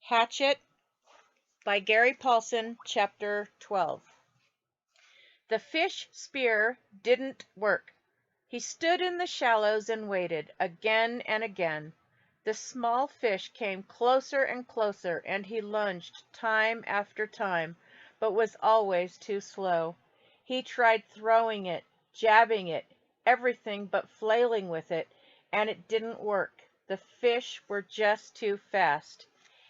Hatchet by Gary Paulsen, Chapter 12. The fish spear didn't work. He stood in the shallows and waited, again and again. The small fish came closer and closer, and he lunged time after time, but was always too slow. He tried throwing it, jabbing it, everything but flailing with it, and it didn't work. The fish were just too fast.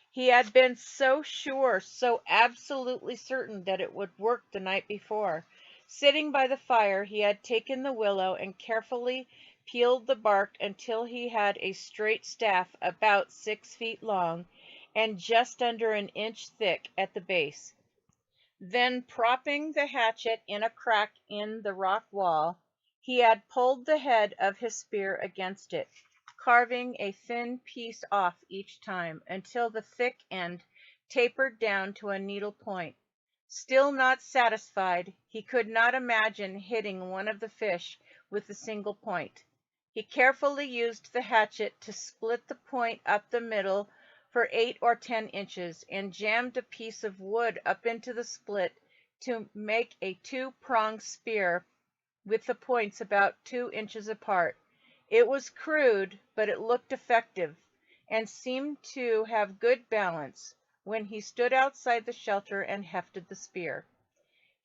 He had been so sure, so absolutely certain that it would work the night before. Sitting by the fire, he had taken the willow and carefully peeled the bark until he had a straight staff about 6 feet long and just under an inch thick at the base. Then, propping the hatchet in a crack in the rock wall, he had pulled the head of his spear against it, carving a thin piece off each time until the thick end tapered down to a needle point. Still not satisfied, he could not imagine hitting one of the fish with a single point. He carefully used the hatchet to split the point up the middle for 8 or 10 inches and jammed a piece of wood up into the split to make a two-pronged spear with the points about 2 inches apart. It was crude, but it looked effective and seemed to have good balance when he stood outside the shelter and hefted the spear.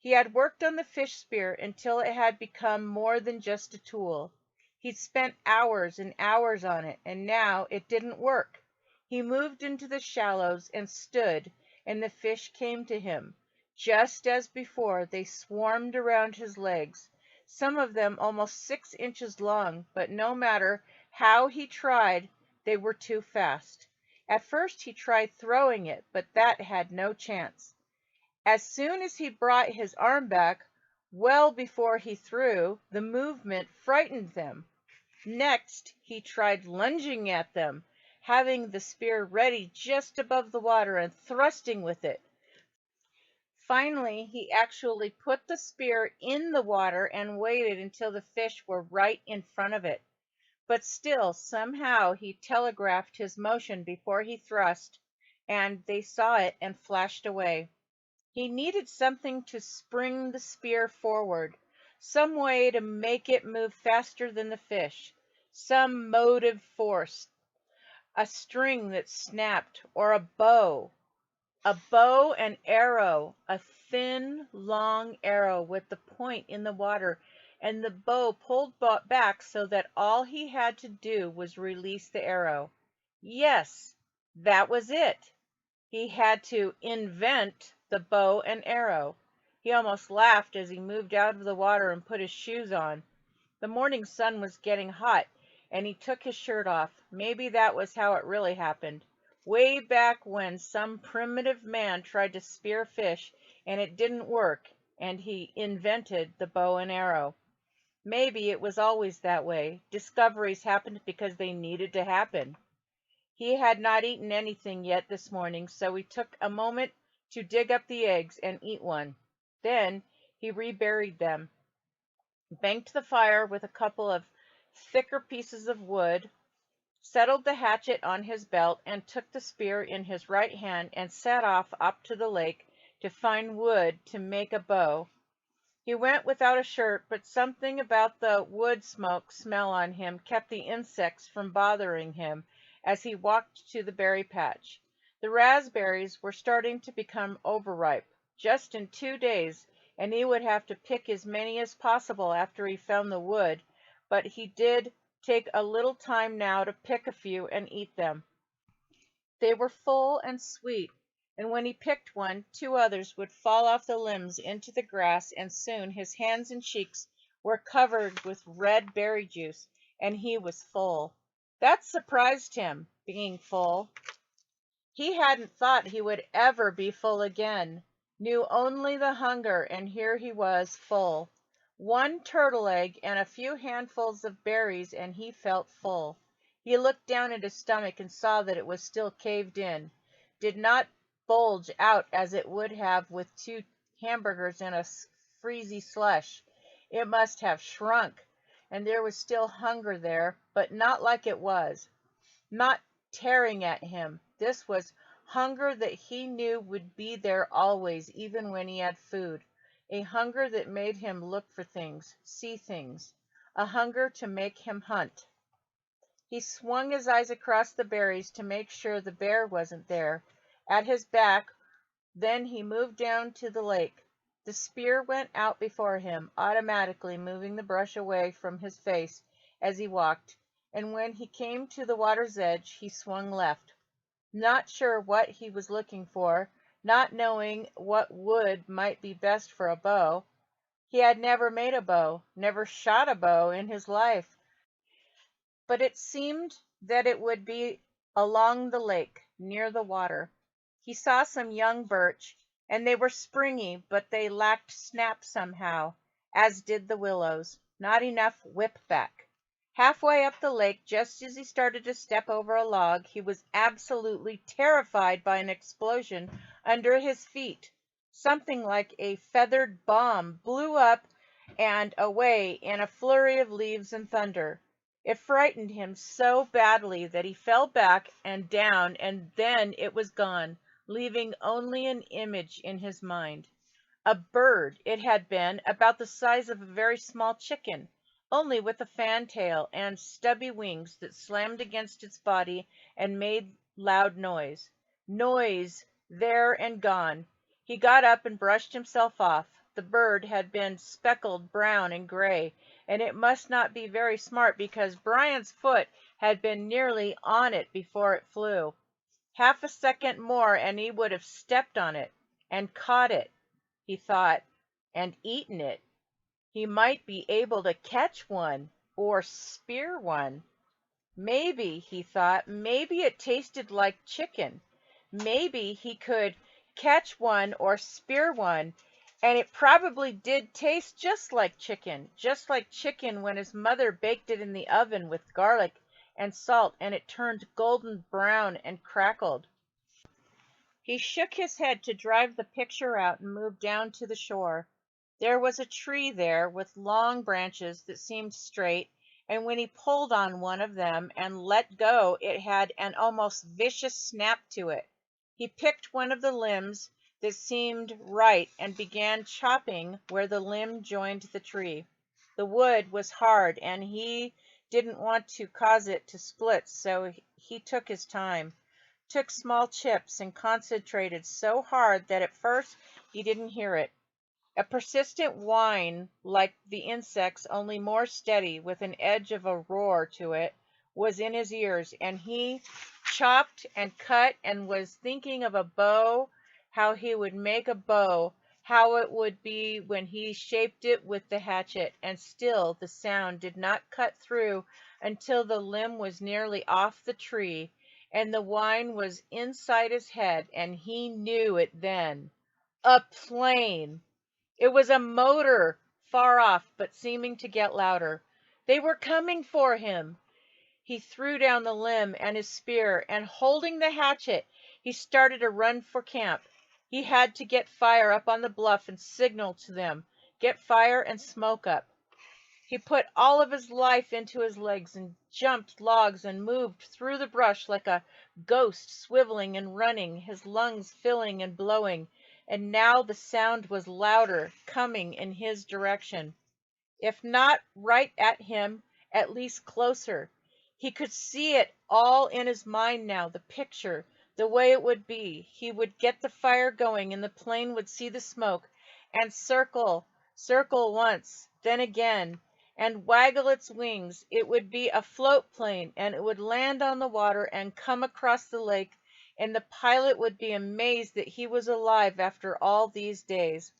He had worked on the fish spear until it had become more than just a tool. He'd spent hours and hours on it, and now it didn't work. He moved into the shallows and stood, and the fish came to him. Just as before, they swarmed around his legs, some of them almost 6 inches long, but no matter how he tried, they were too fast. At first he tried throwing it, but that had no chance. As soon as he brought his arm back, well before he threw, the movement frightened them. Next, he tried lunging at them, having the spear ready just above the water and thrusting with it. Finally, he actually put the spear in the water and waited until the fish were right in front of it. But still, somehow, he telegraphed his motion before he thrust, and they saw it and flashed away. He needed something to spring the spear forward, some way to make it move faster than the fish, some motive force, a string that snapped, or a bow and arrow, a thin, long arrow with the point in the water, and the bow pulled back so that all he had to do was release the arrow. Yes, that was it. He had to invent the bow and arrow. He almost laughed as he moved out of the water and put his shoes on. The morning sun was getting hot, and he took his shirt off. Maybe that was how it really happened. Way back when some primitive man tried to spear fish and it didn't work, and he invented the bow and arrow. Maybe it was always that way. Discoveries happened because they needed to happen. He had not eaten anything yet this morning, so he took a moment to dig up the eggs and eat one. Then he reburied them, banked the fire with a couple of thicker pieces of wood, settled the hatchet on his belt, and took the spear in his right hand and set off up to the lake to find wood to make a bow. He went without a shirt, but something about the wood smoke smell on him kept the insects from bothering him as he walked to the berry patch. The raspberries were starting to become overripe. Just in 2 days, and he would have to pick as many as possible after he found the wood, but he did take a little time now to pick a few and eat them. They were full and sweet, and when he picked one, 2 others would fall off the limbs into the grass, and soon his hands and cheeks were covered with red berry juice, and he was full. That surprised him, being full. He hadn't thought he would ever be full again, knew only the hunger, and here he was full. 1 turtle egg and a few handfuls of berries, and he felt full. He looked down at his stomach and saw that it was still caved in, did not bulge out as it would have with 2 hamburgers and a freezy slush. It must have shrunk, and there was still hunger there, but not like it was, not tearing at him. This was hunger that he knew would be there always, even when he had food, a hunger that made him look for things, see things, a hunger to make him hunt. He swung his eyes across the berries to make sure the bear wasn't there at his back. Then he moved down to the lake. The spear went out before him, automatically moving the brush away from his face as he walked, and when he came to the water's edge, he swung left. Not sure what he was looking for, not knowing what wood might be best for a bow. He had never made a bow, never shot a bow in his life, but it seemed that it would be along the lake, near the water. He saw some young birch, and they were springy, but they lacked snap somehow, as did the willows. Not enough whip back. Halfway up the lake, just as he started to step over a log, he was absolutely terrified by an explosion under his feet. Something like a feathered bomb blew up and away in a flurry of leaves and thunder. It frightened him so badly that he fell back and down, and then it was gone, leaving only an image in his mind. A bird it had been, about the size of a very small chicken, only with a fantail and stubby wings that slammed against its body and made loud noise. Noise there and gone. He got up and brushed himself off. The bird had been speckled brown and gray, and it must not be very smart because Brian's foot had been nearly on it before it flew. Half a second more and he would have stepped on it and caught it, he thought, and eaten it. He might be able to catch one or spear one. Maybe, he thought, maybe it tasted like chicken. Maybe he could catch one or spear one, and it probably did taste just like chicken when his mother baked it in the oven with garlic and salt and it turned golden brown and crackled. He shook his head to drive the picture out and moved down to the shore. There was a tree there with long branches that seemed straight, and when he pulled on one of them and let go, it had an almost vicious snap to it. He picked one of the limbs that seemed right and began chopping where the limb joined the tree. The wood was hard, and he didn't want to cause it to split, so he took his time. Took small chips and concentrated so hard that at first he didn't hear it. A persistent whine, like the insects, only more steady, with an edge of a roar to it, was in his ears, and he chopped and cut and was thinking of a bow, how he would make a bow, how it would be when he shaped it with the hatchet, and still the sound did not cut through until the limb was nearly off the tree, and the whine was inside his head, and he knew it then. A plane! It was a motor, far off, but seeming to get louder. They were coming for him. He threw down the limb and his spear, and holding the hatchet, he started to run for camp. He had to get fire up on the bluff and signal to them. Get fire and smoke up. He put all of his life into his legs and jumped logs and moved through the brush like a ghost, swiveling and running, his lungs filling and blowing. And now the sound was louder, coming in his direction. If not right at him, at least closer. He could see it all in his mind now, the picture, the way it would be. He would get the fire going, and the plane would see the smoke, and circle once, then again, and waggle its wings. It would be a float plane, and it would land on the water and come across the lake, and the pilot would be amazed that he was alive after all these days.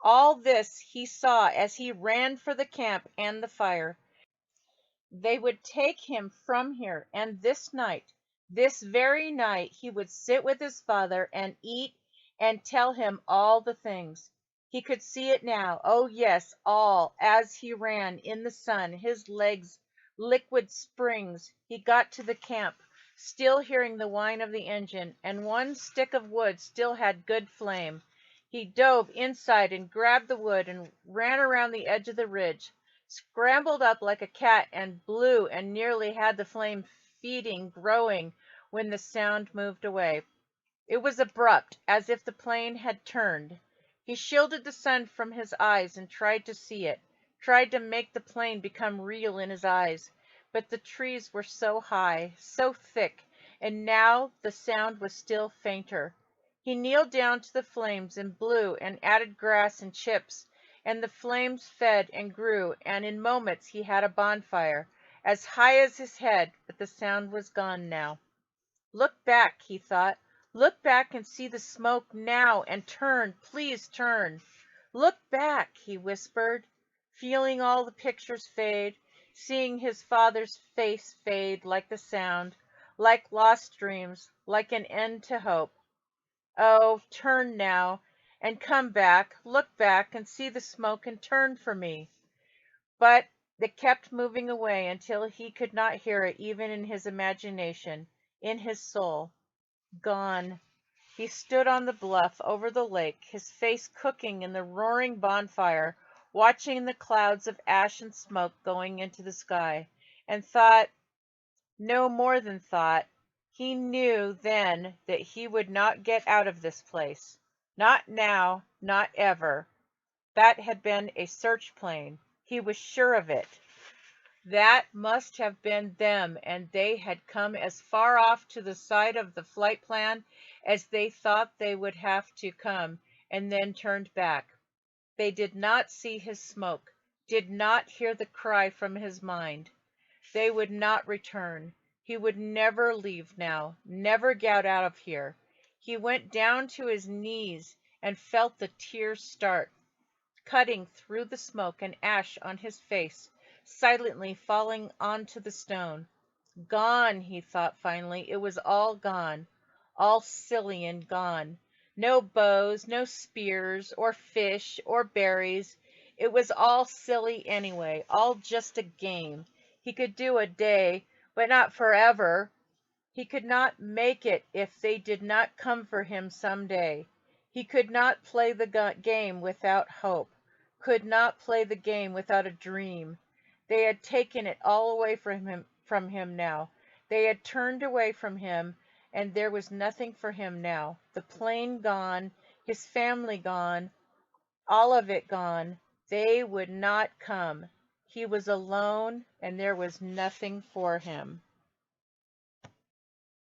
All this he saw as he ran for the camp and the fire. They would take him from here, and this very night, he would sit with his father and eat and tell him all the things. He could see it now. Oh, yes, all, as he ran in the sun, his legs liquid springs. He got to the camp, still hearing the whine of the engine, and one stick of wood still had good flame. He dove inside and grabbed the wood and ran around the edge of the ridge, scrambled up like a cat and blew and nearly had the flame feeding, growing when the sound moved away. It was abrupt, as if the plane had turned. He shielded the sun from his eyes and tried to see it, tried to make the plane become real in his eyes. But the trees were so high, so thick, and now the sound was still fainter. He kneeled down to the flames and blew and added grass and chips, and the flames fed and grew, and in moments he had a bonfire, as high as his head, but the sound was gone now. Look back, he thought. Look back and see the smoke now, and turn, please turn. Look back, he whispered, feeling all the pictures fade, seeing his father's face fade like the sound, like lost dreams, like an end to hope. Oh, turn now, and come back, look back and see the smoke and turn for me. But it kept moving away until he could not hear it even in his imagination, in his soul. Gone. He stood on the bluff over the lake, his face cooking in the roaring bonfire, watching the clouds of ash and smoke going into the sky, and thought, no more than thought, he knew then that he would not get out of this place. Not now, not ever. That had been a search plane. He was sure of it. That must have been them, and they had come as far off to the side of the flight plan as they thought they would have to come, and then turned back. They did not see his smoke, did not hear the cry from his mind. They would not return. He would never leave now, never get out of here. He went down to his knees and felt the tears start, cutting through the smoke and ash on his face, silently falling onto the stone. Gone, he thought finally. It was all gone. All silly and gone. No bows, no spears, or fish, or berries. It was all silly anyway, all just a game. He could do a day, but not forever. He could not make it if they did not come for him some day. He could not play the game without hope, could not play the game without a dream. They had taken it all away from him now. They had turned away from him, and there was nothing for him now. The plane gone, his family gone, all of it gone. They would not come. He was alone, and there was nothing for him.